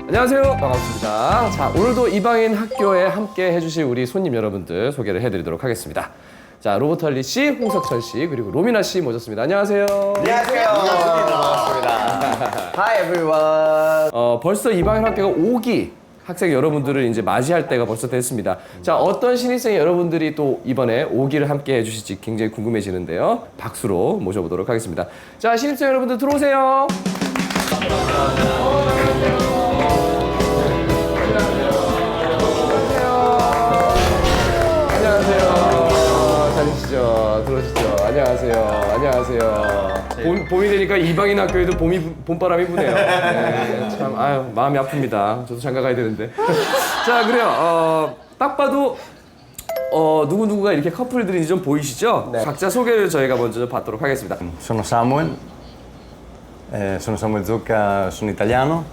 안녕하세요. 반갑습니다. 자, 오늘도 이방인 학교에 함께 해주실 우리 손님 여러분들 소개를 해드리도록 하겠습니다. 자, 로버털리 씨, 홍석천 씨, 그리고 로미나 씨 모셨습니다. 안녕하세요. 안녕하세요. 반갑습니다. Hi everyone. 벌써 이방인 학교가 5기 학생 여러분들을 이제 맞이할 때가 벌써 됐습니다. 자, 어떤 신입생 여러분들이 또 이번에 5기를 함께 해주실지 굉장히 궁금해지는데요. 박수로 모셔보도록 하겠습니다. 자, 신입생 여러분들 들어오세요. 들어오시죠. 안녕하세요. 안녕하세요. 봄이 되니까 이방인 학교에도 봄바람이 부네요. 네, 참, 아유, 마음이 아픕니다. 저도 장가 가야 되는데. 자, 그래요. 딱 봐도, 누구누구가 이렇게 커플들인지 좀 보이시죠? 네. 각자 소개를 저희가 먼저 좀 받도록 하겠습니다. Sono Samuel, sono Samuel Zucca, sono italiano,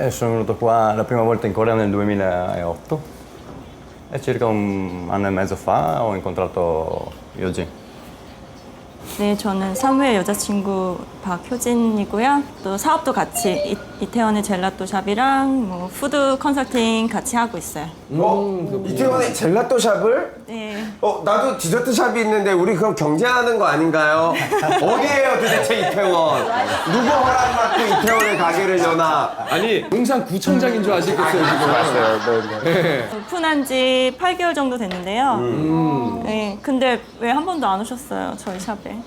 sono venuto qua la prima volta in Corea nel 2008 e circa un anno e mezzo fa ho incontrato Yojin. 네, 저는 사무엘 여자친구 박효진이고요. 또 사업도 같이 이태원의 젤라또 샵이랑 뭐 푸드 컨설팅 같이 하고 있어요. 이태원에 젤라또 샵을? 네. 나도 디저트 샵이 있는데 우리 그럼 경쟁하는 거 아닌가요? 어디예요 도대체 이태원? 누구 허락 받고 이태원에 가게를 여나? 아니, 용산 구청장인 줄 아시겠어요, 지금. 맞아요. 네. 오픈한 지 8개월 정도 됐는데요. 네, 근데 왜 한 번도 안 오셨어요, 저희 샵에?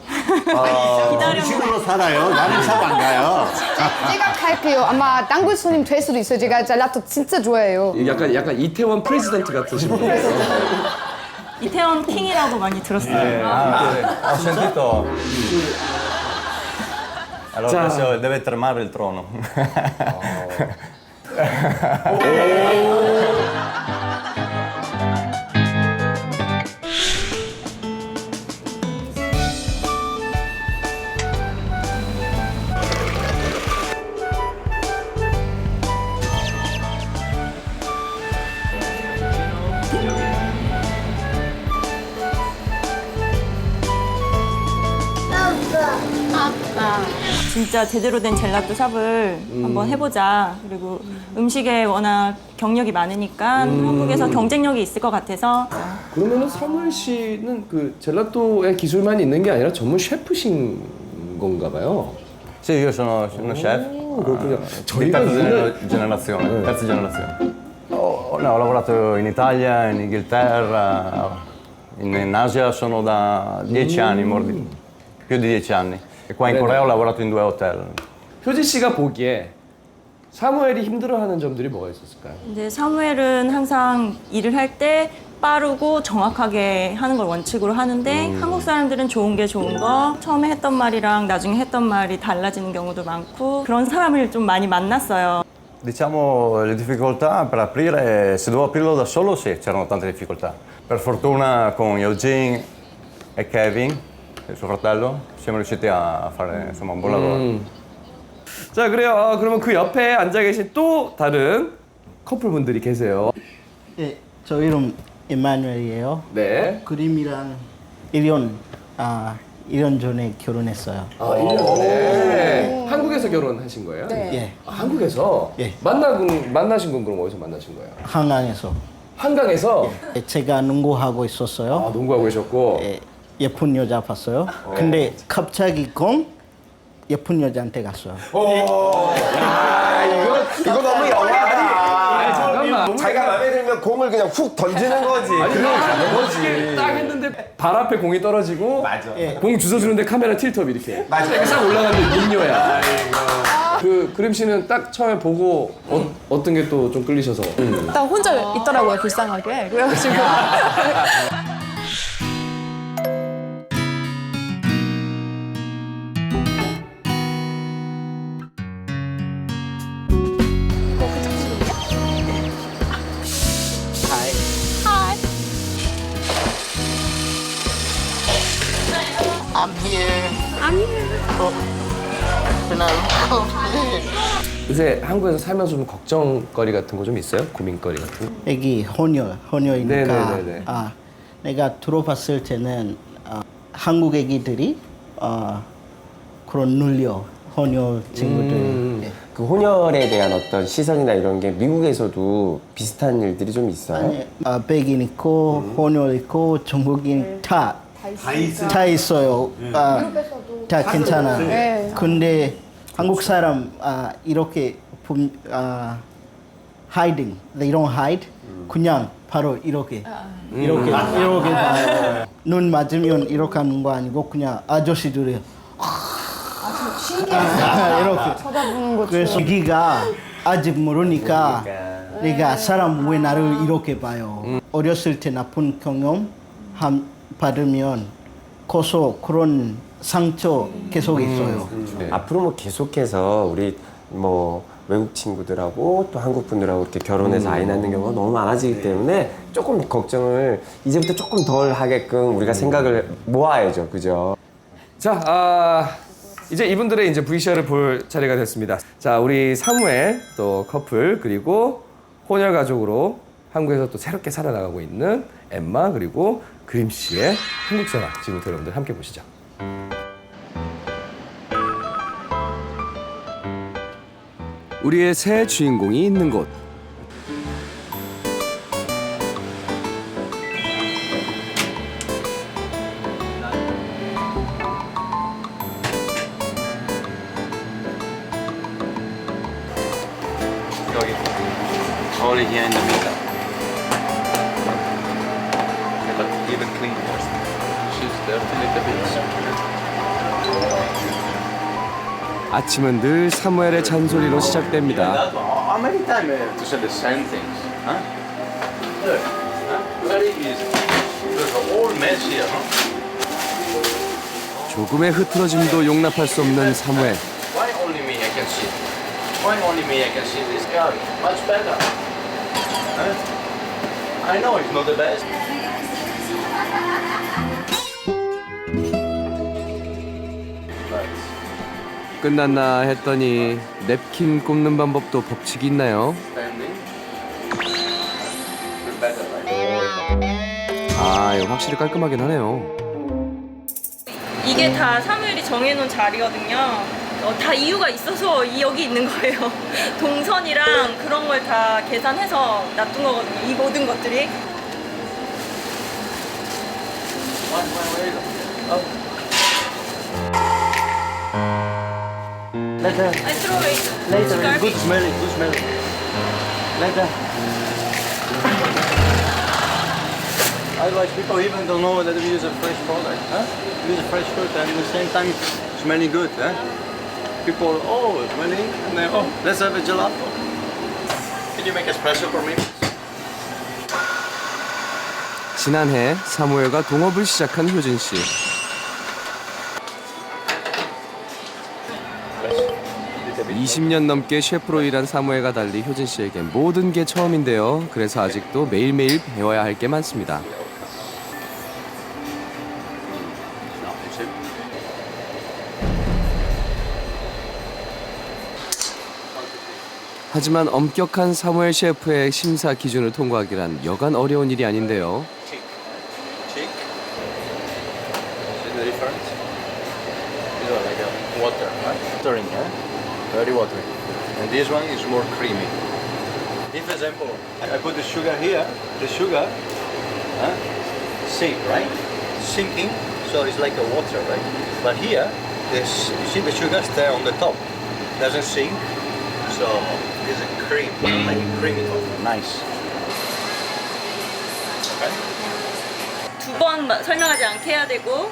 기다려. 식으로 살아요. 나는 샵 안 가요. 제가 갈게요. 아마 단골 손님 될 수도 있어요. 제가 젤라또 진짜 좋아해요. 약간 이태원 프레지던트 같으신 분이에요. 이태원 킹이라고 많이 들었어요. Ho sentito. Allora adesso deve tremare il trono. 진짜 제대로 된 젤라또 샵을 한번 해보자. 그리고 음식에 워낙 경력이 많으니까 한국에서 경쟁력이 있을 것 같아서. 그러면은 사무엘 씨는 그 젤라또의 기술만 있는 게 아니라 전문 셰프신 건가 봐요. Sì, io sono uno chef. 그렇군요. Di 저희가 terza 이거는 generazione. Terza generazione. Ho lavorato in Italia, in Inghilterra, in Asia sono da 10 anni, più di 10 anni. E qua in Corea ho lavorato in 2 hotel. 효진 씨가 보기에 사무엘이 힘들어하는 점들이 뭐가 있었을까요? 이제 사무엘은 항상 일을 할 때 빠르고 정확하게 하는 걸 원칙으로 하는데 한국 사람들은 좋은 게 좋은 거 처음에 했던 말이랑 나중에 했던 말이 달라지는 경우도 많고 그런 사람을 좀 많이 만났어요. Diciamo le difficoltà per aprire, se dovevo aprirlo da solo sì, c'erano tante difficoltà. Per fortuna con Eugene e Kevin, il suo fratello, siamo riusciti a fare insomma un buon lavoro. 자, 그래요. 그러면 그 옆에 앉아 계신 또 다른 커플분들이 계세요. 네, 저 이름 이마누엘이에요. 네. 그림이랑 1년 전에 결혼했어요. 1년 전에 한국에서 결혼하신 거예요? 예, 한국에서? 예. 만나신 건 그럼 어디서 만나신 거예요? 한강에서. 한강에서? 제가 농구하고 있었어요. 농구하고 계셨고. 예쁜 여자 봤어요. 근데 갑자기 예쁜 여자한테 갔어요. 이거 너무 영화야. 잠깐만. 자기가 마음에 들면 공을 그냥 훅 던지는 거지. 멋지게 딱 했는데 발 앞에 공이 떨어지고 공 주워주는데 카메라 틸트업 이렇게 싹 올라가는데 민요야. 그 그림 씨는 딱 처음에 보고 어떤 게 또 좀 끌리셔서 일단 혼자 있더라고요, 불쌍하게. 그래가지고. I'm here. 요새 한국에서 살면서 좀 걱정거리 같은 거 좀 있어요? 고민거리 같은 거? 애기 혼혈이니까 네네네네. 내가 들어봤을 때는 한국 애기들이 그런 눌려 혼혈 친구들. 예. 그 혼혈에 대한 어떤 시선이나 이런 게 미국에서도 비슷한 일들이 좀 있어요? 아니, 백인 있고 혼혈 있고 중국인 다 있어요. 다 괜찮아. 네. 근데 한국 사람 이렇게 hiding, they don't hide. 그냥 바로 이렇게 봐요. 눈 맞으면 이렇게 하는 거 아니고 그냥 아저씨들이 이렇게 쳐다보는 거죠. 그래서 우리가 아직 모르니까 내가 사람 왜 나를 이렇게 봐요. 어렸을 때 나쁜 경험 받으면 커서 그런 상처 계속 있어요. 앞으로 뭐 계속해서 우리 뭐 외국 친구들하고 또 한국 분들하고 이렇게 결혼해서 아이 낳는 경우가 너무 많아지기 때문에 조금 걱정을 이제부터 조금 덜 하게끔 우리가 생각을 모아야죠, 그죠? 자, 이제 이분들의 이제 VCR을 볼 차례가 됐습니다. 자, 우리 사무엘 또 커플 그리고 혼혈 가족으로 한국에서 또 새롭게 살아나가고 있는 엠마 그리고 그림 씨의 한국 생활 지금부터 여러분들 함께 보시죠. 우리의 새 주인공이 있는 곳. 여기 거리 here in the middle. But even clean first. She's dirty little bit. 아침은 늘 사무엘의 잔소리로 시작됩니다. How many times to say the same things? Huh? Look, huh? Very easy. There's a whole mess here, huh? 조금의 흐트러짐도 용납할 수 없는 사무엘. Why only me I can see? Why only me I can see this car? Much better. Huh? I know it's not the best. 끝났나 했더니 냅킨 꼽는 방법도 법칙이 있나요? Standing. Better, right? 아, 이거 확실히 깔끔하긴 하네요. 이게 다 사무엘이 정해놓은 자리거든요. 다 이유가 있어서 여기 있는 거예요. 동선이랑 그런 걸 다 계산해서 놔둔 거거든요. 이 모든 것들이. Later, I throw away. later, Garbage. good smelling, good smelling. Later. Otherwise, people even don't know that we use a fresh product. Huh? We use a fresh fruit and at the same time smelling good. Huh? People, oh, smelling, and then, oh, let's have a gelato. Can you make espresso for me? 지난해 사무엘과 동업을 시작한 효진 씨. Little bit. 20년 넘게 셰프로 일한 사무엘과 달리 효진 씨에겐 모든 게 처음인데요. 그래서 아직도 매일매일 배워야 할 게 많습니다. No, it's it. 하지만 엄격한 사무엘 셰프의 심사 기준을 통과하기란 여간 어려운 일이 아닌데요. Cheek. Cheek. See the difference? These are like a water, right? Watering, yeah? Very watery. And this one is more creamy. If, for example, I put the sugar here, the sugar, sink, right? Sinking, so it's like a water, right? But here, this, you see the sugar stay on the top, doesn't sink, so it's a cream, like a creamy coffee. Nice. Okay? 두 번 설명하지 않게 해야 되고,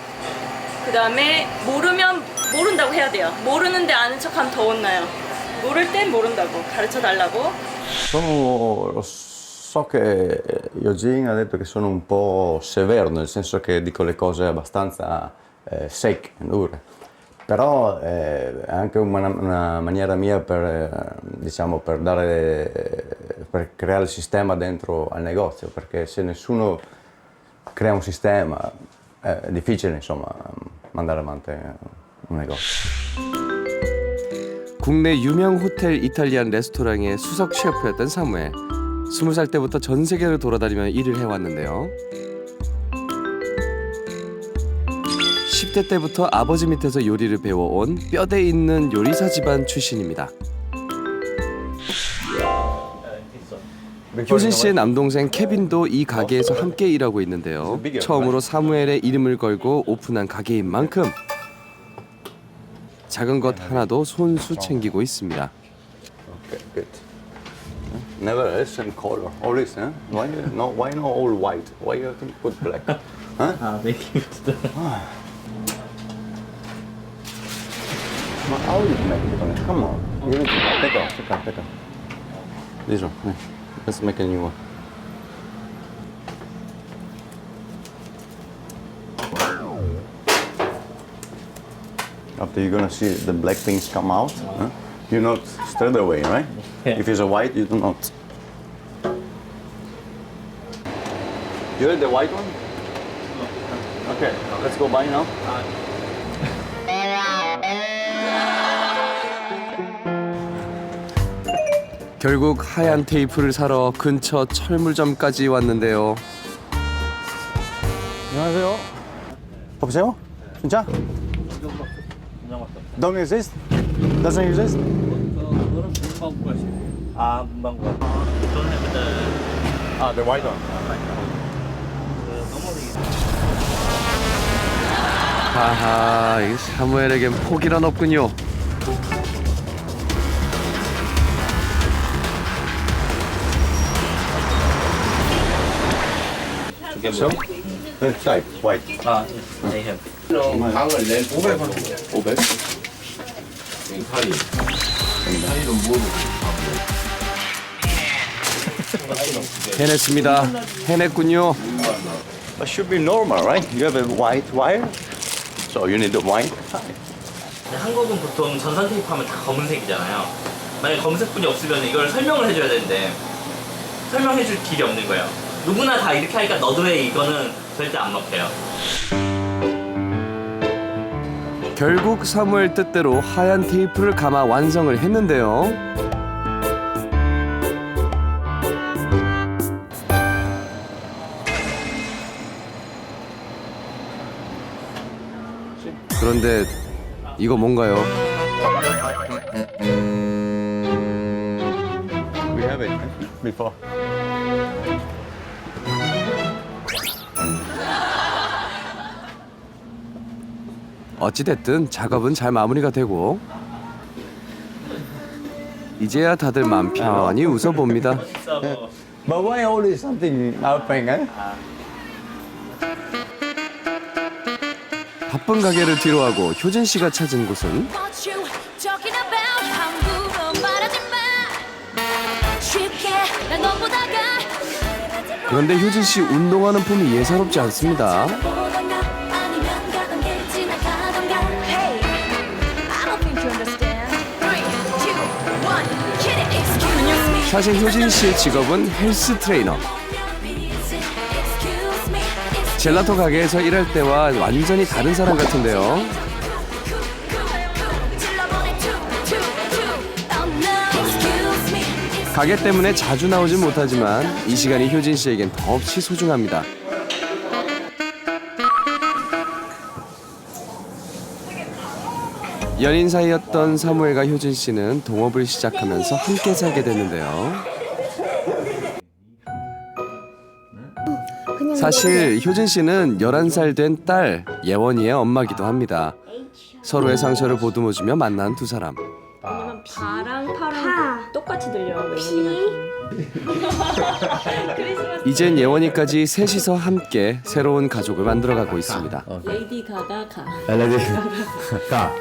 그 다음에 모르면 모른다고 해야 돼요. 모르는데 아는 척하면 더 혼나요. 모를 땐 모른다고 가르쳐 달라고. So che Eugene ha detto che sono un po' severo, nel senso che dico le cose abbastanza secche, dure. Però è anche una maniera mia per, diciamo, per creare il sistema dentro al negozio, perché se nessuno crea un sistema è difficile, insomma, mandare avanti un negozio. 국내 유명 호텔 이탈리안 레스토랑의 수석 셰프였던 사무엘. 20살 때부터 전 세계를 돌아다니며 일을 해왔는데요. 10대 때부터 아버지 밑에서 요리를 배워온 뼈대 있는 요리사 집안 출신입니다. 효진 씨의 남동생 케빈도 이 가게에서 함께 일하고 있는데요. 처음으로 사무엘의 이름을 걸고 오픈한 가게인 만큼 작은 것 하나도 손수 챙기고 있습니다. Okay, good. Never the same color. Always, huh? Why no? Why not all white? Why you have to put black? Huh? Making it. How you make it? Come on. You need to take off. This one. Let's make a new one. After you're gonna see the black things come out, huh? You not straight away, right? Yeah. If it's a white, you do not. You had the white one? Okay, let's go buy now. 결국 하얀 테이프를 사러 근처 철물점까지 왔는데요. 안녕하세요. 여보세요? 진짜? Don't exist? Doesn't exist? 문방구. Don't have the. Ah, the white one. 하하, 이 사무엘에겐 포기란 없군요. So? Let's type white. They have. 방을 낸 500원. 500? 해냈습니다. 해냈군요. That should be normal, right? You have a white wire, so you need the white. 한국은 보통 전산 테이프 하면 다 검은색이잖아요. 만약에 검은색분이 없으면 이걸 설명을 해줘야 되는데 설명해줄 길이 없는 거예요. 누구나 다 이렇게 하니까 너도 해 이거는 절대 안 먹혀요. 결국 사무엘 뜻대로 하얀 테이프를 감아 완성을 했는데요. 그런데 이거 뭔가요? We have it before. 어찌됐든 작업은 잘 마무리가 되고 이제야 다들 맘 편히 웃어봅니다. But why always something happening, eh? 바쁜 가게를 뒤로하고 효진 씨가 찾은 곳은 그런데 효진 씨 운동하는 폼이 예사롭지 않습니다. 사실 효진 씨의 직업은 헬스 트레이너. 젤라토 가게에서 일할 때와 완전히 다른 사람 같은데요. 가게 때문에 자주 나오진 못하지만 이 시간이 효진 씨에겐 더없이 소중합니다. 연인 사이였던 사무엘과 효진 씨는 동업을 시작하면서 함께 살게 됐는데요. 사실 효진 씨는 11살 된 딸 예원이의 엄마기도 합니다. 서로의 상처를 보듬어주며 만난 두 사람. 왜냐면 바랑 파랑 똑같이 들려. 외국인한테. 이젠 예원이까지 셋이서 함께 새로운 가족을 만들어가고 있습니다. 레이디 가가 가. 가.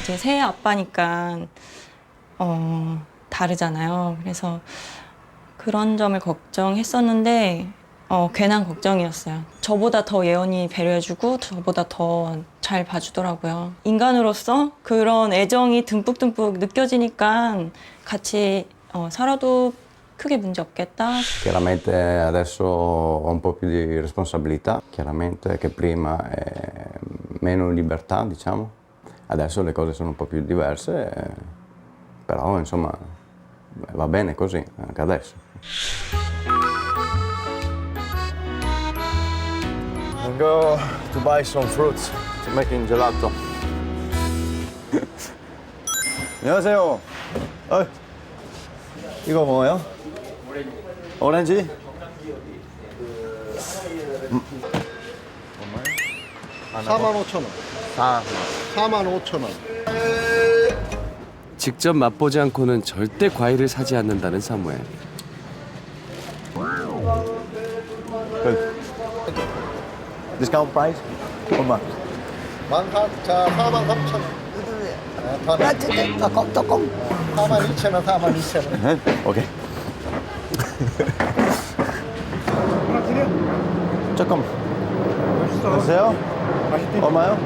제 새 아빠니까 다르잖아요. 그래서 그런 점을 걱정했었는데 괜한 걱정이었어요. 저보다 더 예원이 배려해주고 저보다 더 잘 봐주더라고요. 인간으로서 그런 애정이 듬뿍듬뿍 느껴지니까 같이 살아도 크게 문제 없겠다. Chiaramente adesso ho un po' più di responsabilità, chiaramente che prima meno libertà, diciamo. Adesso le cose sono un po' più diverse, però insomma va bene così anche adesso. Go to buy some fruits. Making gelato. 안녕하세요. 이거 뭐예요? 오렌지. 45,000원. 45,000원. 직접 맛보지 않고는 절대 과일을 사지 않는다는 사무엘. Discount price? 얼마? 43,000원. 조금. 42,000원, 42,000원. 오케이. 조금. 맛있어요? 얼마요?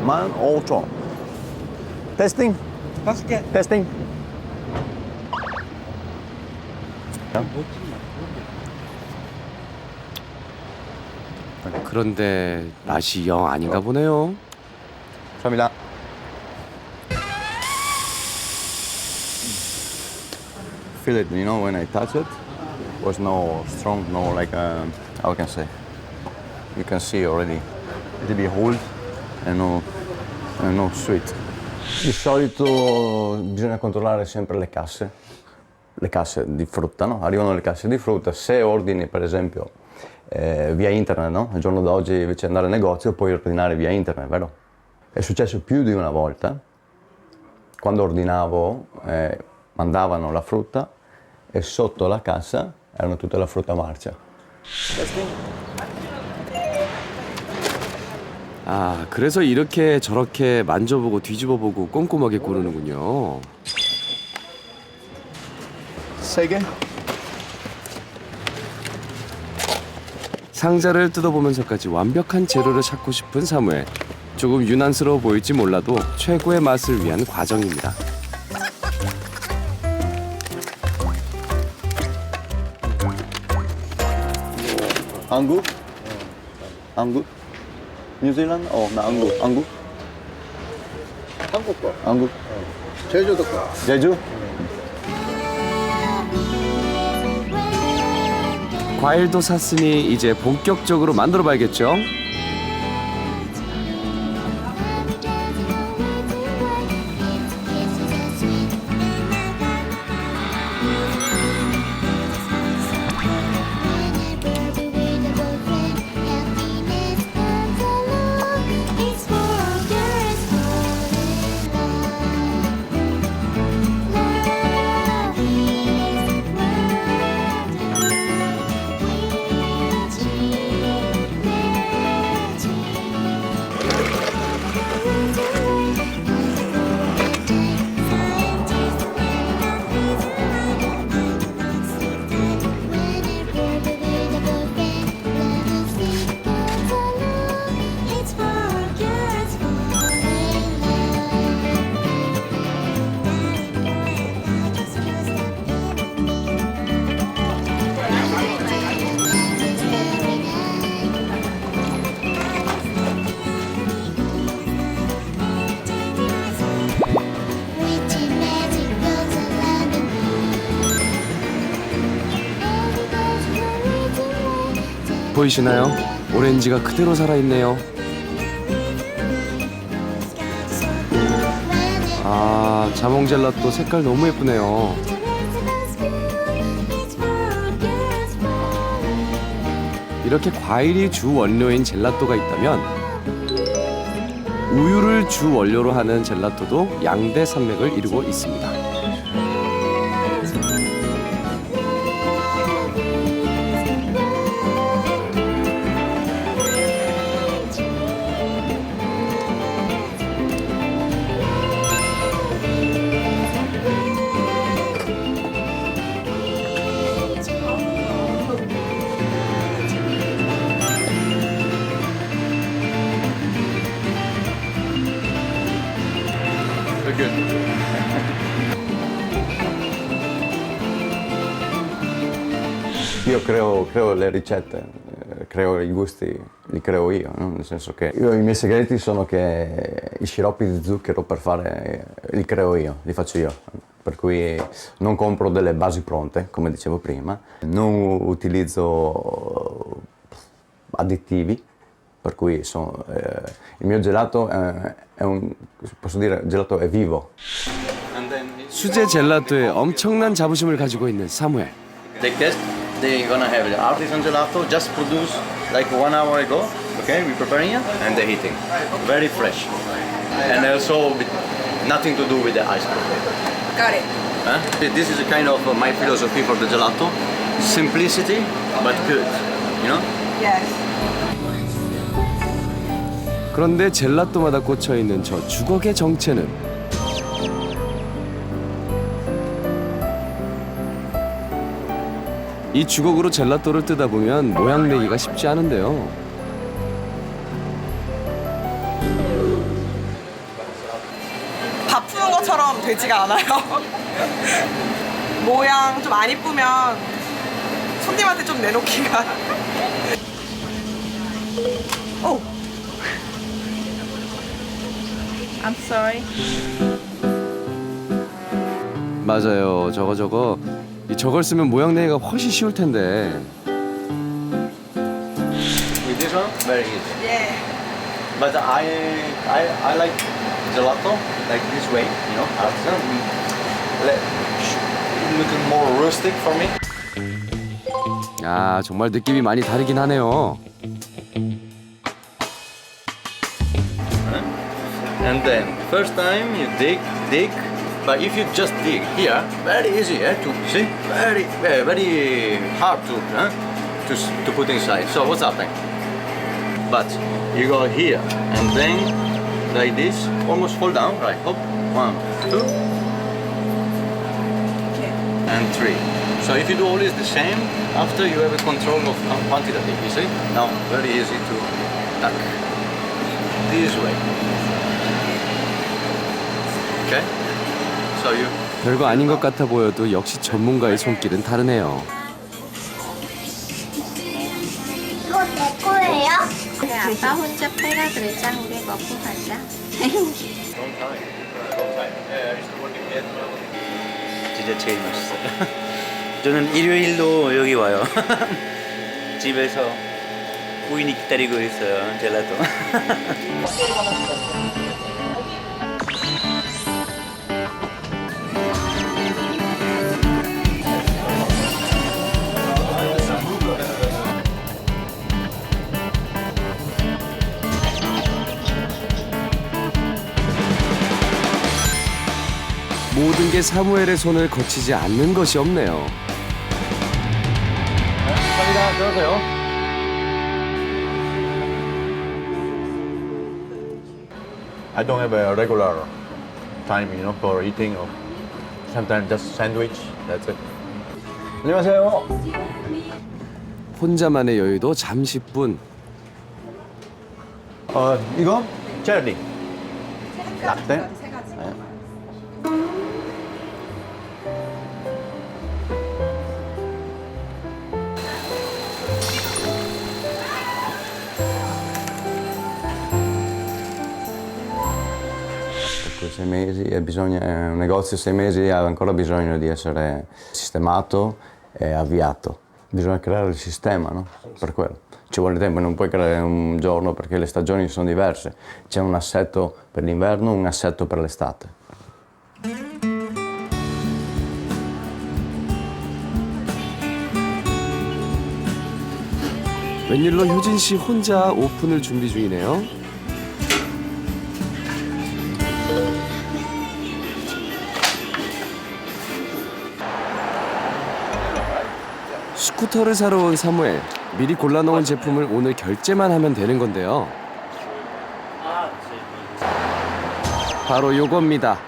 15,000원. 15,000원. 테스팅? 5개. 테스팅? 그런데 맛이 영 아닌가 보네요. 감사합니다. Feel it, you know, when I touch it, was no strong, no like, how can I say? You can see already, it be hold and no sweet. Di solito bisogna controllare sempre le casse di frutta, no? Arrivano le casse di frutta, se ordini per esempio via internet, no? Al giorno d'oggi invece di andare al negozio puoi ordinare via internet, vero? È successo più di una volta, quando ordinavo mandavano la frutta e sotto la cassa erano tutta la frutta marcia. 아, 그래서 이렇게 저렇게 만져보고 뒤집어보고 꼼꼼하게 고르는군요. 3개? 상자를 뜯어보면서까지 완벽한 재료를 찾고 싶은 사무엘. 조금 유난스러워 보일지 몰라도 최고의 맛을 위한 과정입니다. 한국? 한국? 뉴질랜드? 나 한국. 한국? 한국 거. 한국? 제주도 거. 제주? 과일도 샀으니 이제 본격적으로 만들어봐야겠죠? 보이시나요? 오렌지가 그대로 살아있네요. 아, 자몽 젤라또 색깔 너무 예쁘네요. 이렇게 과일이 주 원료인 젤라또가 있다면 우유를 주 원료로 하는 젤라또도 양대 산맥을 이루고 있습니다. Io creo le ricette, creo i gusti, li creo io, no? Nel senso che i miei segreti sono che i sciroppi di zucchero per fare li creo io, li faccio io. Per cui non compro delle basi pronte, come dicevo prima, non utilizzo additivi, per cui il mio gelato è un, posso dire, gelato è vivo. And then 수제 젤라또에 엄청난 자부심을 가지고 있는 사무엘. they test, they're gonna have the artisan gelato just produced like 1 hour ago. Okay, we preparing it and they're eating. Very fresh. And also with nothing to do with the ice cream. Got it. Huh? This is a kind of my philosophy for the gelato. Simplicity, but good. You know? Yes. 그런데 젤라또마다 꽂혀 있는 저 주걱의 정체는 이 주걱으로 젤라또를 뜯다 보면 모양 내기가 쉽지 않은데요. 다 푸는 것처럼 되지가 않아요. 모양 좀 안 이쁘면 손님한테 좀 내놓기가. 오. I'm sorry. 맞아요. 저걸 쓰면 모양 내기가 훨씬 쉬울 텐데. With this one, very easy. 예. But I like gelato like this way, you know, artisan. Looking more rustic for me. 아, 정말 느낌이 많이 다르긴 하네요. And then first time you dig, but if you just dig here, very easy to see, very hard to put inside. So what's happening? But you go here and then like this, almost fall down, right? Hop, 1, 2, and 3. So if you do always the same, after you have a control of quantity, you see? Now very easy to tuck this way. Okay? So you 별거 아닌 것 같아 보여도 역시 전문가의 손길은 다르네요. 이거 내 거예요? 그래, 아빠 혼자 빼라 그랬자 우리 먹고 가자. 진짜 제일 맛있어요. 저는 일요일도 여기 와요. 집에서 부인이 기다리고 있어요, 젤라또. 모든 게 사무엘의 손을 거치지 않는 것이 없네요. 갑니다. 들어오세요. I don't have a regular time, you know, for eating or sometimes just sandwich. That's it. 안녕하세요. 혼자만의 여유도 잠시뿐. 이거 체리. 라떼. Per 6 mesi è un negozio 6 mesi ha ancora bisogno di essere sistemato e avviato. Bisogna creare il sistema, no? Per quello. Ci vuole tempo, non puoi creare un giorno perché le stagioni sono diverse. C'è un assetto per l'inverno, un assetto per l'estate. 웬일로 효진 씨 혼자 오픈을 준비 중이네요. 스쿠터를 사러 온 사무엘. 미리 골라놓은 제품을 오늘 결제만 하면 되는 건데요. 바로 요겁니다.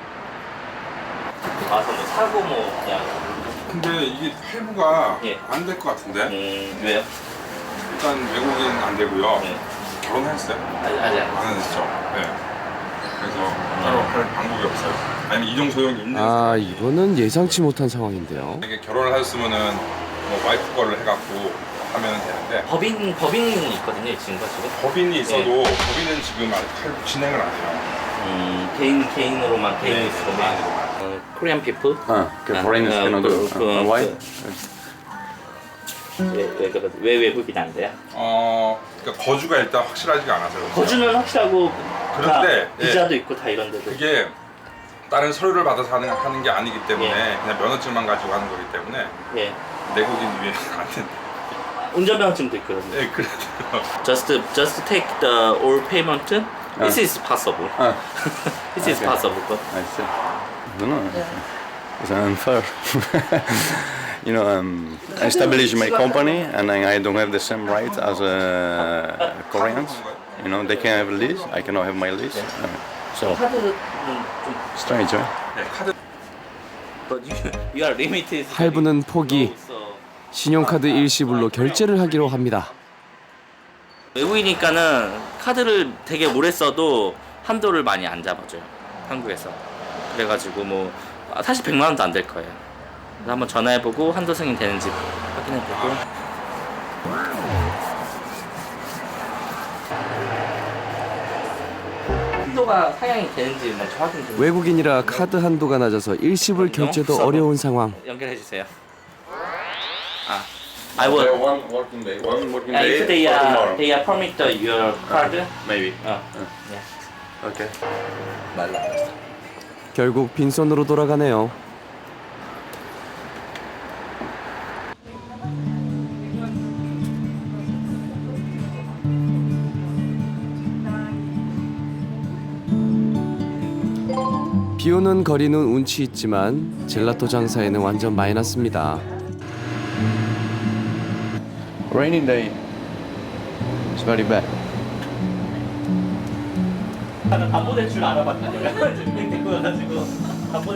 와서 뭐 사고 뭐 그냥. 근데 이게 할부가 예. 안 될 것 같은데? 왜요? 일단 외국인 안 되고요. 네. 결혼했어요? 아직 안 했죠. 네. 그래서 따로 할 방법이 없어요. 아니면 이종 소용이 있는 아, 이거는 예상치 못한 상황인데요. 이게 결혼을 하셨으면은 뭐 와이프 거를 해갖고 하면 되는데 법인이 있거든요, 이 친구가 지금. 법인이 있어도 네. 법인은 지금 아직 진행을 안 해요. 개인으로만 개인 네, 있으면. 개인으로만. Korean people. Che foreigners cannot do. Why? 왜 외국인 안 돼요? 그러니까 거주가 일단 확실하지가 않아서요. 거주는 확실하고 그런데, 다 비자도 있고 다 이런 데도 그게 다른 서류를 받아서 하는 게 아니기 때문에 예. 그냥 면허증만 가지고 하는 거기 때문에 예. 내국인 위에 안 된다. 운전면허증도 있거든요. 네, 그래도 Just take the all payment. This is possible. This is Okay. possible. But I see. No, it's unfair. You know, I established my company and I don't have the same right as Koreans. You know, they can have a lease, I cannot have my lease. So, 카드는 좀 strange, right? 네, 카드 but you are limited. 할부는 포기. 신용카드 일시불로 결제를 하기로 합니다. 외국이니까는 카드를 되게 오래 써도 한도를 많이 안 잡아줘요. 한국에서. 그래가지고 뭐 사실 100만 원도 안 될 거예요. 그래서 한번 전화해보고 한도 승인 되는지 확인해보고. 한도가 상향이 되는지 먼저 확인 좀. 외국인이라 카드 한도가 낮아서 일시불 결제도 어려운 상황. 연결해 주세요. I will. One working day. If they permit your card. Maybe. Yeah. Okay. 결국 빈손으로 돌아가네요. 비오는 거리는 운치 있지만 젤라또 장사에는 완전 마이너스입니다. Rainy day. It's very bad. 나는 담보대출 알아봤다니까. 그거가지고 담보.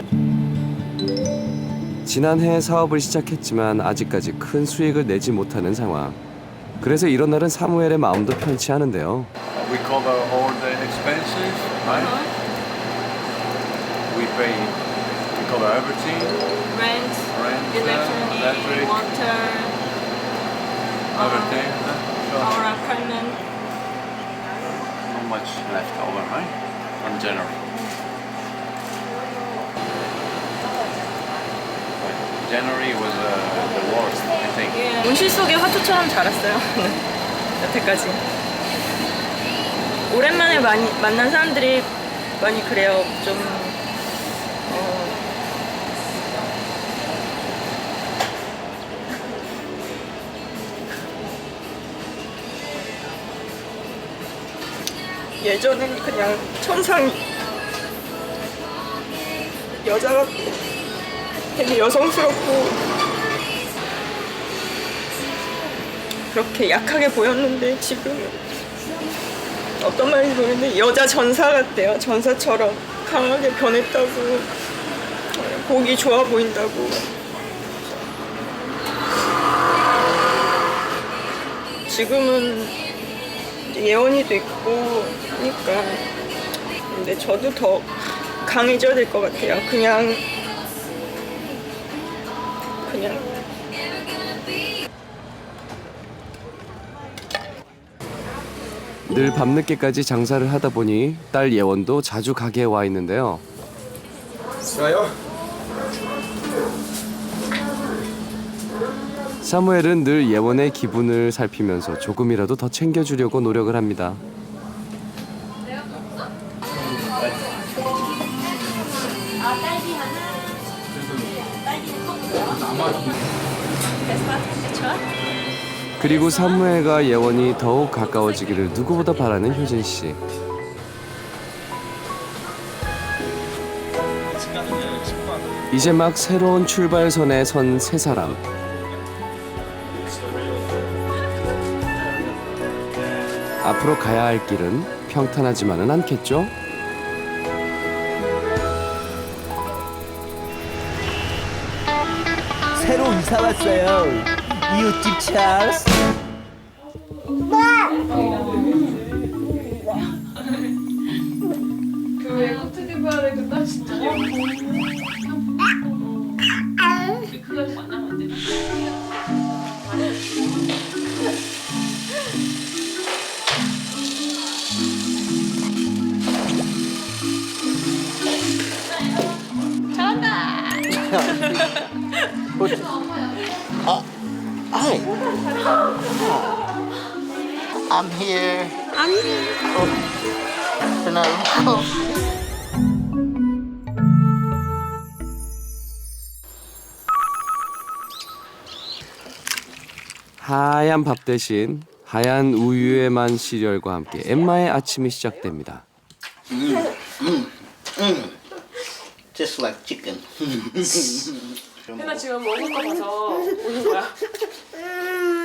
지난해 사업을 시작했지만 아직까지 큰 수익을 내지 못하는 상황. 그래서 이런 날은 사무엘의 마음도 편치 않은데요. We cover all the expenses, right? We cover everything. Rent, Rent, electricity, electric, water, everything. So our apartment. how much left over, right? On January. January was the worst, I think. 온실 속의 화초처럼 자랐어요. 여태까지. 오랜만에 만난 사람들이 많이 그래요. 좀 예전엔 그냥 천상 여자가 되게 여성스럽고 그렇게 약하게 보였는데 지금 어떤 말인지 모르겠는데 여자 전사 같대요. 전사처럼 강하게 변했다고, 보기 좋아 보인다고. 지금은 이제 예원이도 있고 하니까 근데 저도 더 강해져야 될 것 같아요. 그냥 늘 밤늦게까지 장사를 하다 보니 딸 예원도 자주 가게에 와 있는데요. 사무엘은 늘 예원의 기분을 살피면서 조금이라도 더 챙겨주려고 노력을 합니다. 그리고 사무엘과 예원이 더욱 가까워지기를 누구보다 바라는 효진 씨. 이제 막 새로운 출발선에 선 세 사람. 앞으로 가야 할 길은 평탄하지만은 않겠죠? 새로 이사 왔어요. 이웃집 찰스. 교회 어떻게 봐야 되겠다 진짜. 그거 만나면 안 돼. 아, Hi. I'm here. I'm here. 하얀 밥 대신 하얀 우유에 만 시리얼과 함께 엠마의 아침이 시작됩니다. Just like chicken. 혜나 지금 먹을 거 봐서 오는 거야.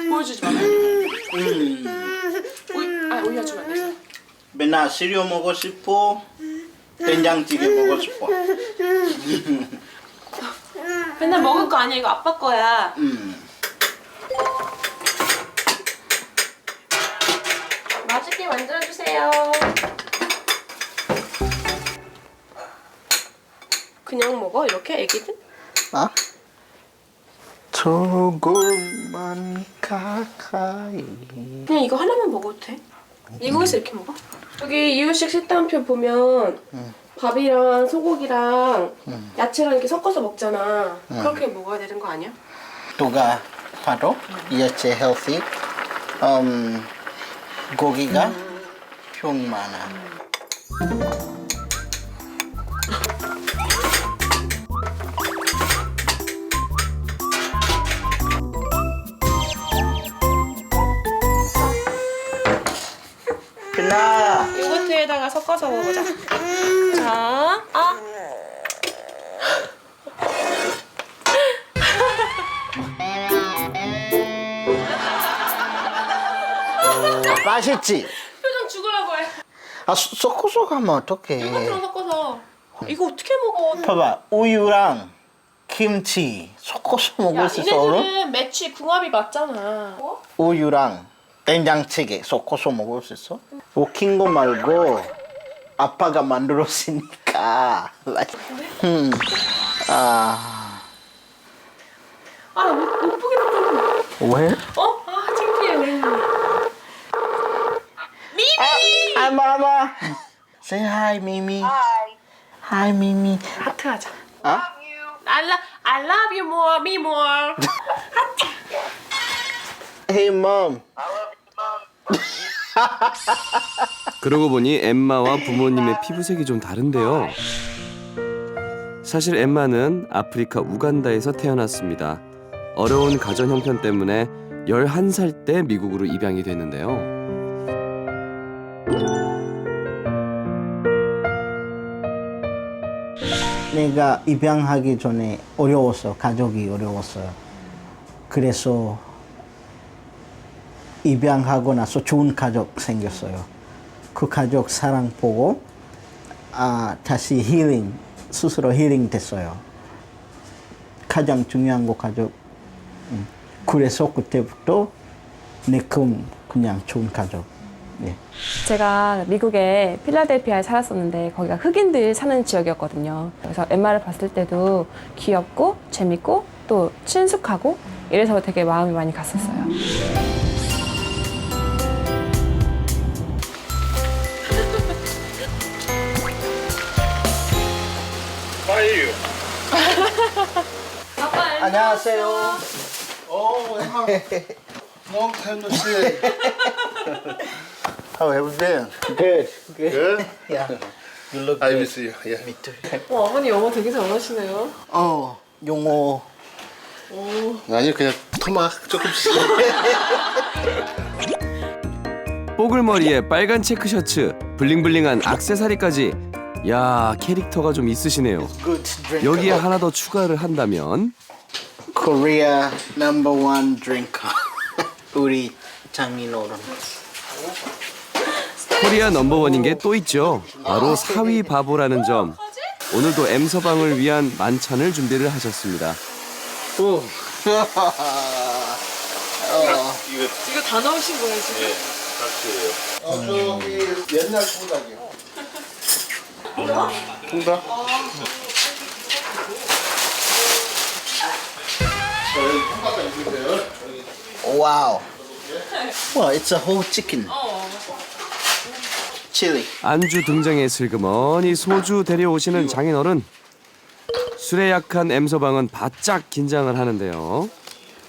보여주지 마. 오이 주면 안 돼. 맨날 시리얼 먹고 싶어. 된장찌개 먹고 싶어. 맨날 먹을 거 아니야. 이거 아빠 거야. 맛있게 만들어주세요. 그냥 먹어 이렇게 애기들? 아? 조금만 가까이. 그냥 이거 하나만 먹어도 돼. 미국에서 이렇게 먹어? 여기 이유식 식단표 보면 밥이랑 소고기랑 야채랑 이렇게 섞어서 먹잖아. 그렇게 먹어야 되는 거 아니야? 누가 봐도 야채 헬시. 고기가 좀 많아. 끝나. 요거트에다가 섞어서 먹어보자. 자, 맛있지? 표정 죽으려고 해. 아, 섞어서 가면 어떡해. 요거트랑 섞어서. 이거 어떻게 먹어? 봐봐, 우유랑 김치 섞어서 먹을 수 있어, 얼음? 니네들은 매치 궁합이 맞잖아. 우유랑 된장찌개 섞어서 먹을 수 있어? 웃긴 거 말고 아빠가 만들었으니까. 못 보게 놨잖아. 왜? 창피해. 미미! Hi, Mama. Say hi, Mimi. Hi. Hi, Mimi. 하트 하자. 어? I love you more, me more. Hey, Mom. 그러고 보니 엠마와 부모님의 피부색이 좀 다른데요. 사실 엠마는 아프리카 우간다에서 태어났습니다. 어려운 가정 형편 때문에 11살 때 미국으로 입양이 됐는데요. 내가 입양하기 전에 어려웠어. 가족이 어려웠어요. 그래서 입양하고 나서 좋은 가족 생겼어요. 그 가족 사랑 보고 다시 스스로 힐링 됐어요. 가장 중요한 거 가족. 그래서 그때부터 그냥 좋은 가족. 예. 제가 미국의 필라델피아에 살았었는데 거기가 흑인들 사는 지역이었거든요. 그래서 엠마를 봤을 때도 귀엽고 재밌고 또 친숙하고 이래서 되게 마음이 많이 갔었어요. 안녕하세요. Emma. Long time no see. How have you been? Good. Good? Yeah. You look good. I miss you. Yeah. Me too. 어머니 영어 되게 잘하시네요. 영어. 아니 그냥 토막 조금씩. 뽀글머리에 빨간 체크 셔츠, 블링블링한 액세서리까지. 야, 캐릭터가 좀 있으시네요. 여기에 하나 더 추가를 한다면 Korea #1 drinker. 우리 장인어른. 코리아 넘버원인 게 또 있죠. 바로 사위 바보라는 점. 오늘도 M서방을 위한 만찬을 준비를 하셨습니다. 이거 다 넣으신 거예요 지금? 저기 옛날 소닭이요. 소닭? Wow. Well, it's a whole chicken. Chili. 안주 등장에 슬그머니 소주 데려오시는 장인어른. 술에 약한 M서방은 바짝 긴장을 하는데요.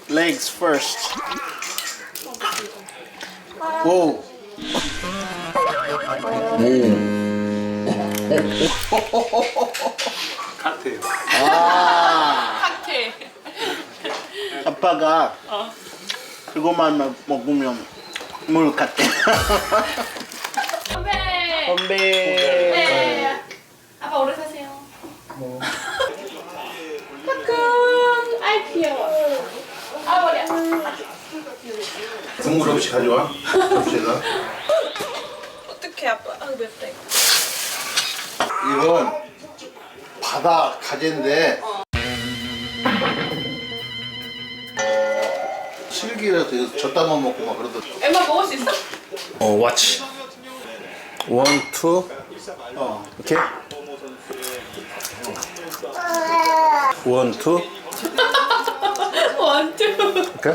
Legs first. Whoa. 칵테일. 칵테일. 아빠가 그거만 먹으면 물 칵테일. 건배. 아빠 오래 사세요. 아이 귀여워. 아 머리야. 국물 없이 가져와. 접시에다. 어떡해 아빠. 아 맵다 이거. 이건 바다 가재인데 실기라서 이거 젓다만 먹고 막 그러더라고. 엠마 먹을 수 있어? 왓치. 1, 2. 오케이. 1, 2. 원투. 오케이.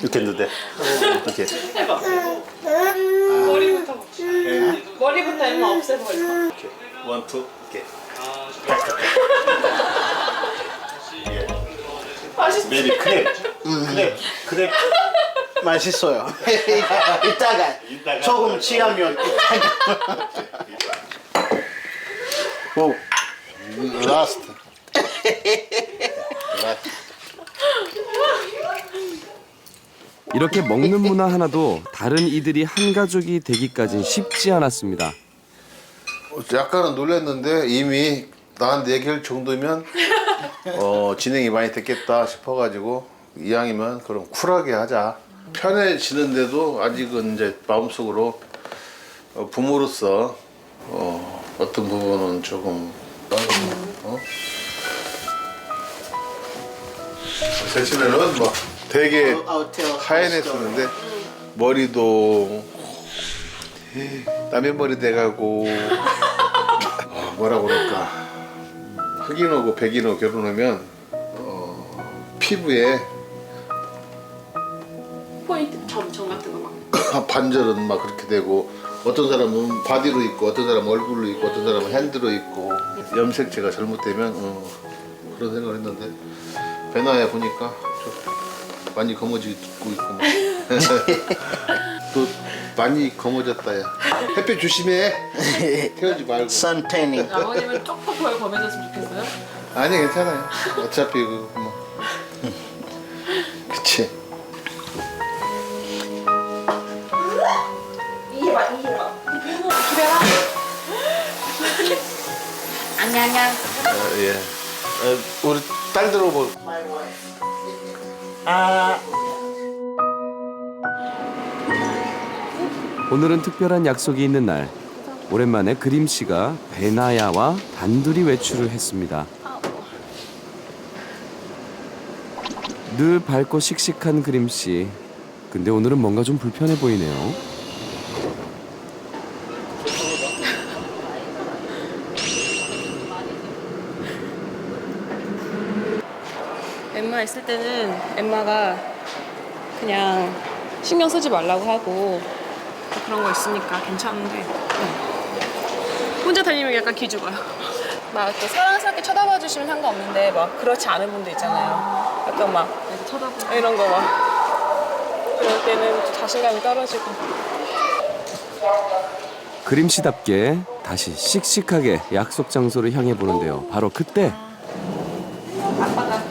You can do that. 오케이. 해봐. 머리부터. 머리부터 엠마 없애버려. 오케이. 1, 2. 오케이. 맛있지? 메리 크랩. 크랩. 맛있어요. 이따가 조금 취하면 이따가. 오. 라스트. 이렇게 먹는 문화 하나도 다른 이들이 한 가족이 되기까진 쉽지 않았습니다. 약간은 놀랐는데 이미 나한테 얘기할 정도면 진행이 많이 됐겠다 싶어가지고 이왕이면 그럼 쿨하게 하자. 편해지는데도 아직은 이제 마음속으로 부모로서 어떤 부분은 조금 제 집에는 막 되게 하얀했었는데 머리도 남의 머리 돼가고 뭐라 그럴까 흑인하고 백인하고 결혼하면 피부에 포인트 점 같은 거 막. 반절은 막 그렇게 되고 어떤 사람은 바디로 있고 어떤 사람은 얼굴로 있고 어떤 사람은 핸드로 있고 염색체가 잘못되면 그런 생각을 했는데 베나야 보니까 좀 많이 검어지고 있고 막. 또 많이 검어졌다 야. 햇빛 조심해. 태우지 말고. 선태닝. 아버님은 쪽파포에 검해졌으면 좋겠어요? 아니 괜찮아요. 어차피 그 뭐. 그치. 이해봐. 기대라. 안녕. 예. 우리 딸들 오고. 오늘은 특별한 약속이 있는 날. 오랜만에 그림 씨가 베나야와 단둘이 외출을 했습니다. 늘 밝고 씩씩한 그림 씨. 근데 오늘은 뭔가 좀 불편해 보이네요. 엠마 있을 때는 엠마가 그냥 신경 쓰지 말라고 하고 그런 거 있으니까 괜찮은데 혼자 다니면 약간 기죽어요. 막 이렇게 사랑스럽게 쳐다봐 주시면 상관없는데 막 그렇지 않은 분도 있잖아요. 약간 막 이런 거 막 그럴 때는 또 자신감이 떨어지고. 그림 씨답게 다시 씩씩하게 약속 장소를 향해 보는데요. 바로 그때. 아빠가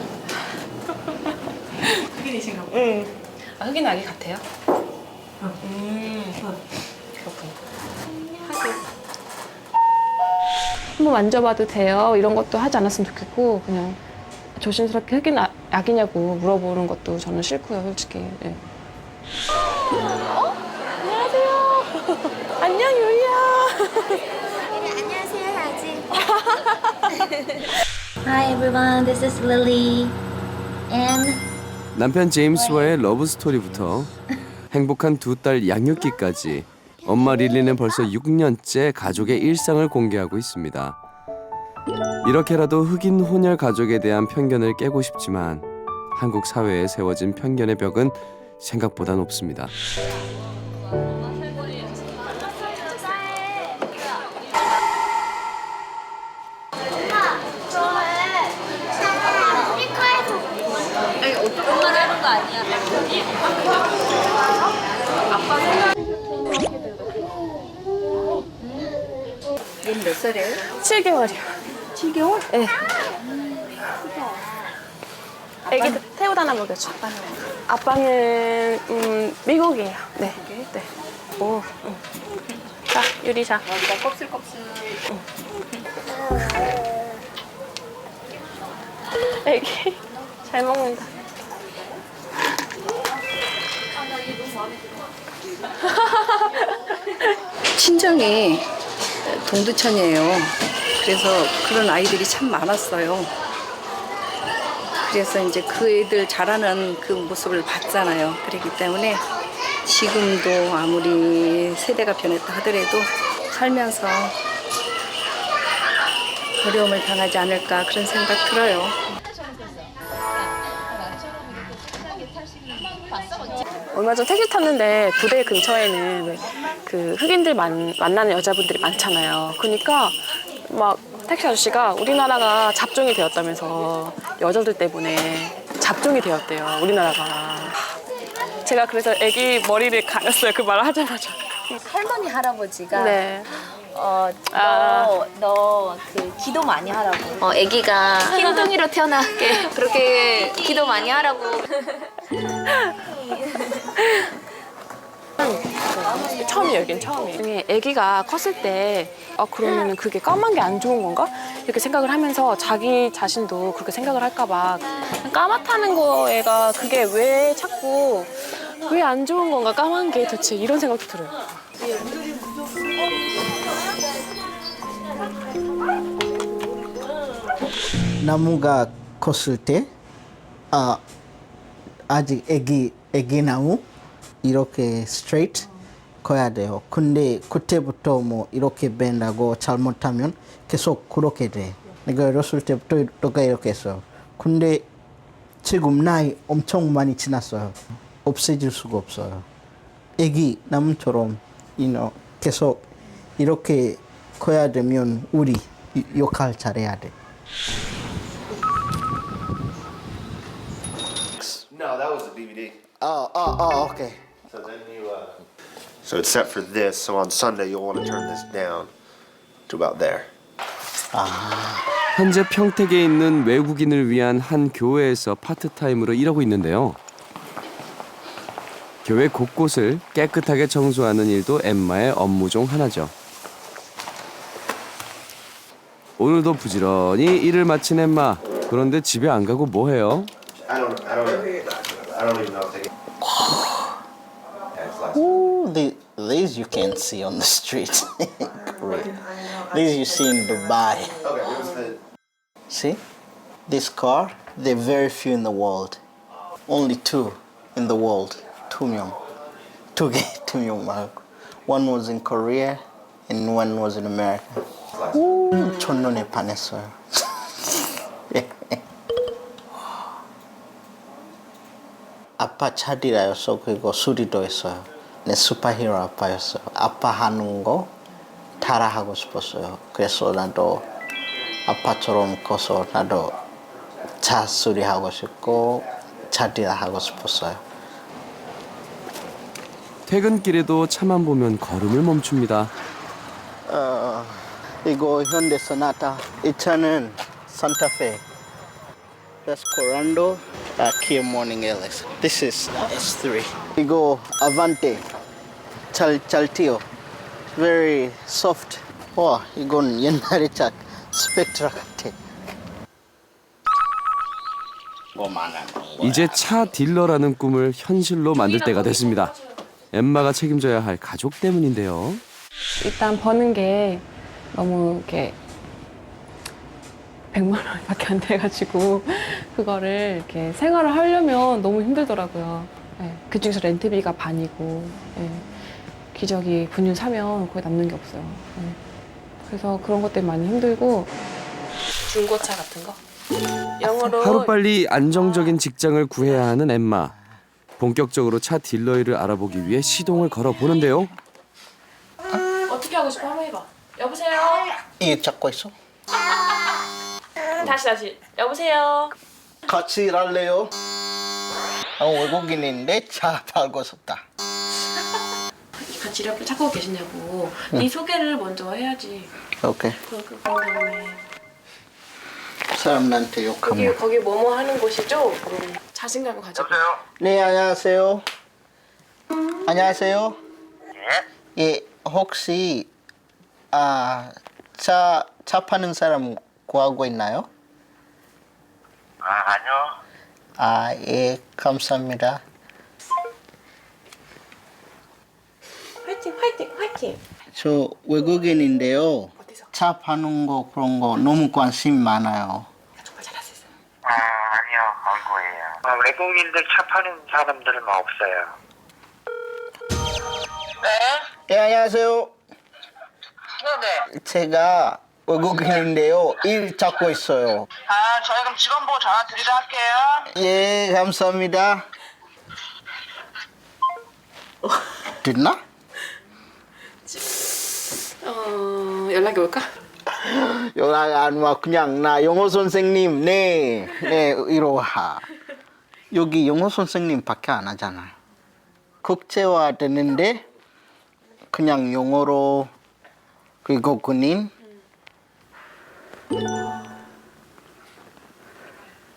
흑인이신가 보다. 응. 아, 흑인 아기 같아요? 그렇군. 한번 만져봐도 돼요? 이런 것도 하지 않았으면 좋겠고 그냥 조심스럽게 흑인 아기냐고 물어보는 것도 저는 싫고요, 솔직히. 네. 안녕하세요. 안녕, 유리야. 안녕하세요, 아직. Hi everyone, this is Lily. And 남편 제임스와의 러브 스토리부터 행복한 두 딸 양육기까지 엄마 릴리는 벌써 6년째 가족의 일상을 공개하고 있습니다. 이렇게라도 흑인 혼혈 가족에 대한 편견을 깨고 싶지만 한국 사회에 세워진 편견의 벽은 생각보다 높습니다. 엄마, 저의 얘는 몇 살이에요? 7개월이요. 7개월? 네. 애기들 태우다나 먹여줘. 아빠는 미국이에요. 네. 네. 오. 자, 유리샤. 여기다 껍질껍질. 애기 잘 먹는다. 친정이 동두천이에요. 그래서 그런 아이들이 참 많았어요. 그래서 이제 그 애들 자라는 그 모습을 봤잖아요. 그렇기 때문에 지금도 아무리 세대가 변했다 하더라도 살면서 어려움을 당하지 않을까 그런 생각 들어요. 얼마 전 택시 탔는데 부대 근처에는 왜 그 흑인들 만나는 여자분들이 많잖아요. 그러니까 막 택시 아저씨가 우리나라가 잡종이 되었다면서 여자들 때문에 잡종이 되었대요. 우리나라가. 제가 그래서 애기 머리를 가렸어요. 그 말을 하자마자. 할머니 할아버지가 네. 너 그 기도 많이 하라고. 아기가 흰둥이로 태어나게 그렇게 기도 많이 하라고. 처음이에요, 여긴 처음이에요. 아기가 컸을 때 그러면 그게 까만 게 안 좋은 건가? 이렇게 생각을 하면서 자기 자신도 그렇게 생각을 할까 봐 까맣다는 거애가 그게 왜 자꾸 왜 안 좋은 건가 까만 게 도대체 이런 생각도 들어요. 나무가 컸을 때 아직 애기 나무 이렇게 스트레이트 커야 돼요. 근데 그때부터 뭐 이렇게 밴다고 잘못하면 계속 그렇게 돼. 내가 어렸을 때부터 이렇게 했어요. 근데 지금 나이 엄청 많이 지났어요. 없애질 수가 없어요. 애기 나무처럼 계속 이렇게 커야 되면 우리 역할 잘해야 돼. No, that was a DVD. Oh, okay. So then you, so it's set for this. So on Sunday you'll want to turn this down to about there. 현재 평택에 있는 외국인을 위한 한 교회에서 파트타임으로 일하고 있는데요. 교회 곳곳을 깨끗하게 청소하는 일도 엠마의 업무 중 하나죠. 오늘도 부지런히 일을 마친 엠마. 그런데 집에 안 가고 뭐 해요? I don't even know if they. Ooh, these you can't see on the street. Great. These you see in Dubai. Okay, what was the? See? This car, there are very few in the world. Only 2 in the world. 2명. 2명 말고. One was in Korea and one was in America. 오, 첫눈에 반했어요. 아빠 차디라였어. 그리고 수리도 했어요. 내 슈퍼히어로 아빠였어요. 아빠 하는 거 따라하고 싶었어요. 그래서 나도 아빠처럼 커서 나도 차 수리하고 싶고 차디라 하고 싶었어요. 퇴근길에도 차만 보면 걸음을 멈춥니다. 이거 현대 소나타. 이 차는 산타페. That's Corando, Kia Morning LX. This is S3. 이거 Avante. 잘 뛰어. Very soft. 와, 이건 옛날에 차 스펙트라 같아. 이제 차 딜러라는 꿈을 현실로 만들 때가 됐습니다. 엠마가 책임져야 할 가족 때문인데요. 일단 버는 게 너무 이렇게 100만 원밖에 안 돼가지고 그거를 이렇게 생활을 하려면 너무 힘들더라고요. 네, 그중에서 렌트비가 반이고 기저귀 분유 사면 거의 남는 게 없어요. 그래서 그런 것 때문에 많이 힘들고 중고차 같은 거 영어로 하루빨리 안정적인 직장을 구해야 하는 엠마. 본격적으로 차 딜러 일을 알아보기 위해 시동을 걸어보는데요. 어떻게 하고 싶어? 한번 해봐. 여보세요? 이 잡고 있어? 다시 여보세요? 같이 일할래요? 외국인인데 차 팔고 싶다. 같이 이렇게 찾고 계시냐고. 네 소개를 먼저 해야지. 오케이. 그 다음에 사람한테 욕하면. 거기 뭐뭐 하는 곳이죠? 자신감을 가지고. 네, 안녕하세요. 안녕하세요. 예, 혹시 차 파는 사람 구하고 있나요? 아니요. 예, 감사합니다. 화이팅, 화이팅, 화이팅. 저 외국인인데요. 차 파는 거 그런 거 너무 관심 많아요. 아니요, 한국이에요. 외국인들 차 파는 사람들은 없어요. 예, 안녕하세요. 네네. 제가 외국인인데요. 일 찾고 있어요. 저희 그럼 직원 보고 전화 드리도록 할게요. 예, 감사합니다. 됐나? 연락이 올까? 연락 안 와. 그냥 나 영어 선생님 네 이리 와. 여기 영어 선생님밖에 안 하잖아. 국제화 되는데 그냥 영어로 그리고 군인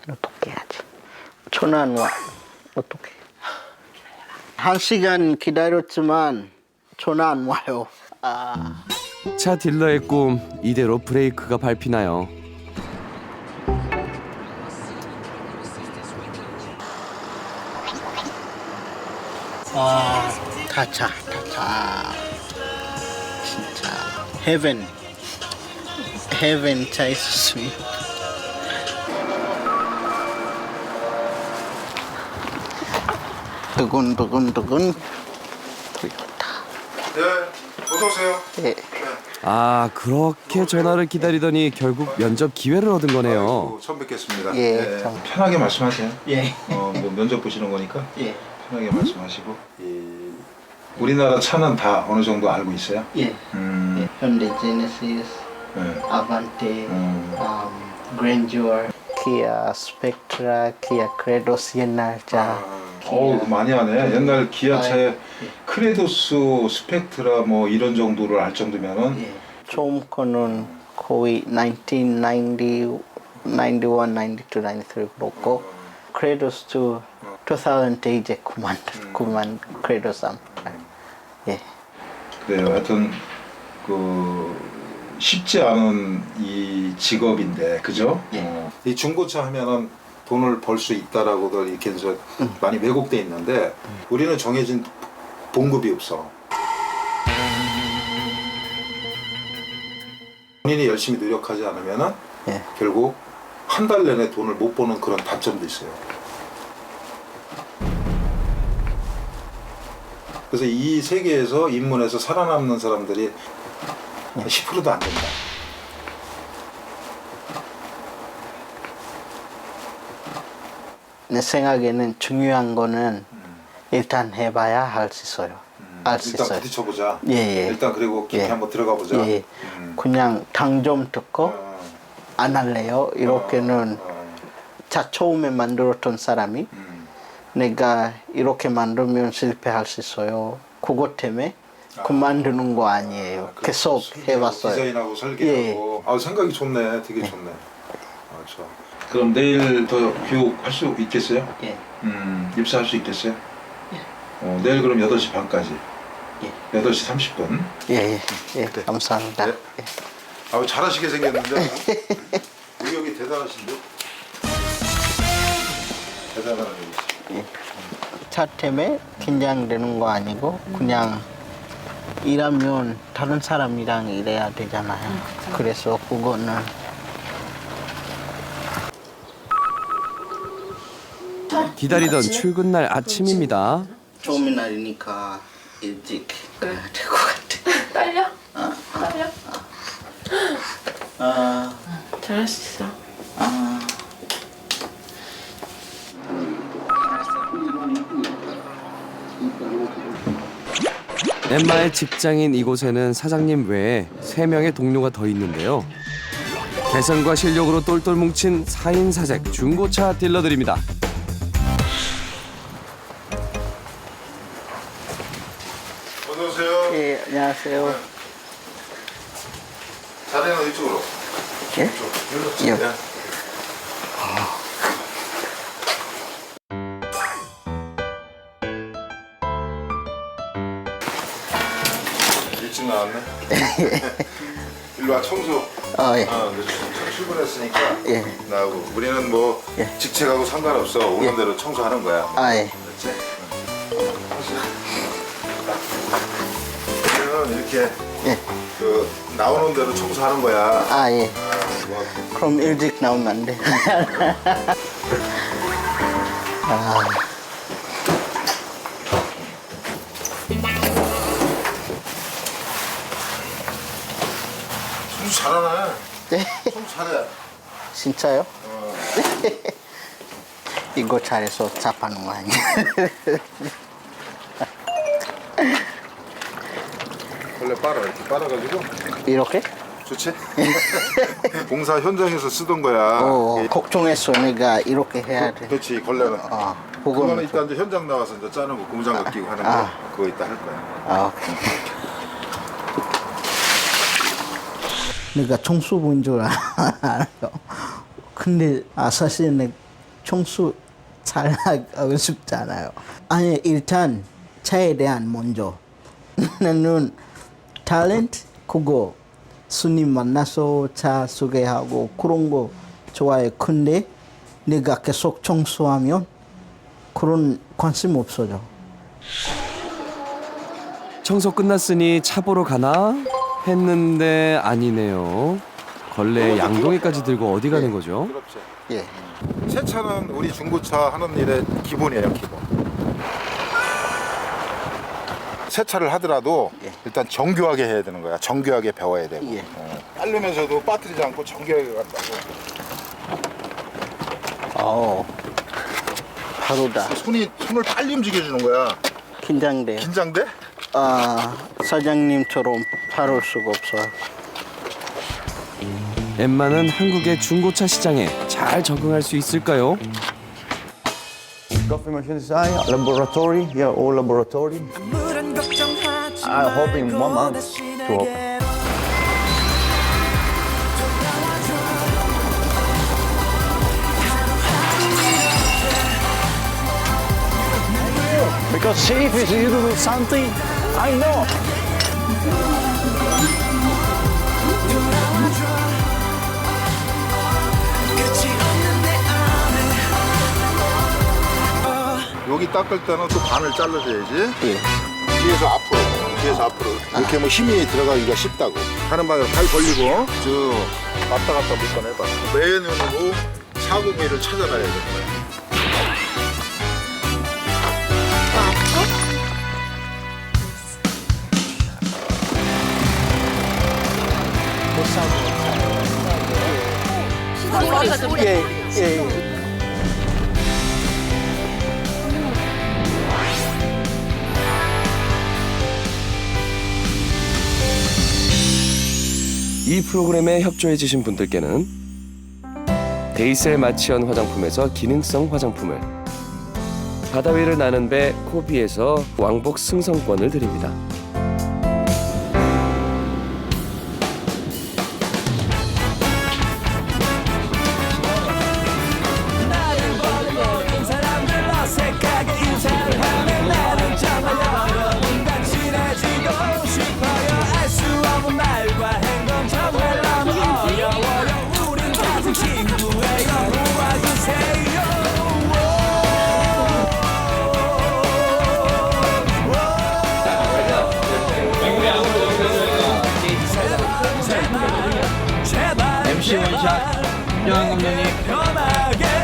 어떻게 하지? 전화 안 와. 어떻게? 1시간 기다렸지만 전화 안 와요. 차 딜러의 꿈 이대로 브레이크가 밟히나요? 타차 진짜 헤븐 차 있었으면 두근두근 네, 어서 오세요. 예. 아, 그렇게 전화를 기다리더니 결국 면접 기회를 얻은 거네요. 처음 뵙겠습니다. 예, 편하게 말씀하세요. 예. 뭐 면접 보시는 거니까 예. 편하게 말씀하시고. 우리나라 차는 다 어느 정도 알고 있어요? 예. 현대 제네시스, 아반떼, 그랜저어, 기아 스펙트라, 기아 크레도스 옛날 차. 많이 하네. 옛날 기아차에 크레도스, 스펙트라 뭐 이런 정도를 알 정도면은 처음 거는 거의 1990, 91, 92, 93 그렇고 크레도스 2000대 이제 그만 크레도스 안 팔아요. 예. 그래요. 하여튼 쉽지 않은 이 직업인데, 그죠? 이 중고차 하면은 돈을 벌 수 있다라고들 이렇게 해서 많이 왜곡돼 있는데 우리는 정해진 봉급이 없어. 본인이 열심히 노력하지 않으면은 결국 한 달 내내 돈을 못 버는 그런 단점도 있어요. 그래서 이 세계에서 인문에서 살아남는 사람들이 10%도 안 된다. 내 생각에는 중요한 거는 일단 해봐야 할 수 있어요. 알 수 일단 있어요. 부딪혀보자. 예. 일단 그리고 깊이 한번 들어가 보자. 예. 그냥 당점 듣고 안 할래요. 이렇게는 차 처음에 만들었던 사람이 내가 이렇게 만들면 실패할 수 있어요. 그것 때문에 그만두는 거 아니에요. 계속 해봤어요. 디자인하고 설계하고. 생각이 좋네. 되게 좋네. 좋아. 그럼 내일 더 교육할 수 있겠어요? 예. 입사할 수 있겠어요? 내일 그럼 8시 반까지. 8시 30분. 예. 감사합니다. 네. 잘하시게 생겼는데. 의욕이 대단하신데? 대단한 의욕이시. 차 때문에 긴장되는 거 아니고 그냥 일하면 다른 사람이랑 일해야 되잖아요. 그래서 그거는 기다리던 출근 날 아침입니다. 처음 날이니까 일찍 가야 될 것 같아. 떨려? 떨려? 잘할 수 있어. 엠마의 직장인 이곳에는 사장님 외에 3명의 동료가 더 있는데요. 개성과 실력으로 똘똘 뭉친 4인 사색 중고차 딜러들입니다. 안녕하세요. 자리는 이쪽으로. 예? 이쪽. 예. 일찍 나왔네. 일로 와 청소. 예. 출근했으니까 예. 나오고 우리는 뭐 직책하고 상관없어. 오는 대로 청소하는 거야. 예. 그렇지? 우리는 이렇게 그 나오는 대로 청소하는 거야. 예. 뭐. 그럼 일찍 나오면 안 돼. 청소 잘하네. 네? 청소 잘해. 진짜요? 이거 잘해서 잡아놓은 거 아니야? 원래 빨아 이렇게 빨아가지고 이렇게? 좋지? 공사 현장에서 쓰던 거야. 걱정했어. 내가 이렇게 해야 돼. 그렇지 걸레는. 그거는 그거는 이따 이제 현장 나와서 이제 짜는 거 고무장갑 끼고 하는 거 그거 이따 할 거야. 내가 청소부인 줄 알아요. 근데 사실 내가 청소 잘 하고 싶지 않아요. 아니 일단 차에 대한 먼저 나는 탤런트 그거 손님 만나서 차 소개하고 그런 거 좋아해. 근데 내가 계속 청소하면 그런 관심 없어져. 청소 끝났으니 차 보러 가나 했는데 아니네요. 걸레 양동이까지 들고 어디 가는 거죠? 그렇지. 예. 세차는 우리 중고차 하는 일의 기본이에요, 기본. 세차를 하더라도 일단 정교하게 해야 되는 거야. 정교하게 배워야 되고. 빠르면서도 빠뜨리지 않고 정교하게 간다고. 바로다. 손을 빨리 움직여주는 거야. 긴장돼. 긴장돼? 사장님처럼 바를 수가 없어. 엠마는 한국의 중고차 시장에 잘 적응할 수 있을까요? Coffee machine design, laboratory, yeah, all laboratory. I hope in 1 month to open. Because chef is you do something, I know. 여기 닦을 때는 또 반을 잘라줘야지. 뒤에서 앞으로. 이렇게 뭐 힘이 들어가기가 쉽다고. 하는 방에 발 벌리고 쭉 왔다 갔다 몇 번 해봐. 내 눈으로 사고기를 찾아가야 돼. 예. 이 프로그램에 협조해주신 분들께는 데이셀 마치언 화장품에서 기능성 화장품을, 바다 위를 나는 배 코비에서 왕복 승선권을 드립니다. MC 원샷 김정한 감독님.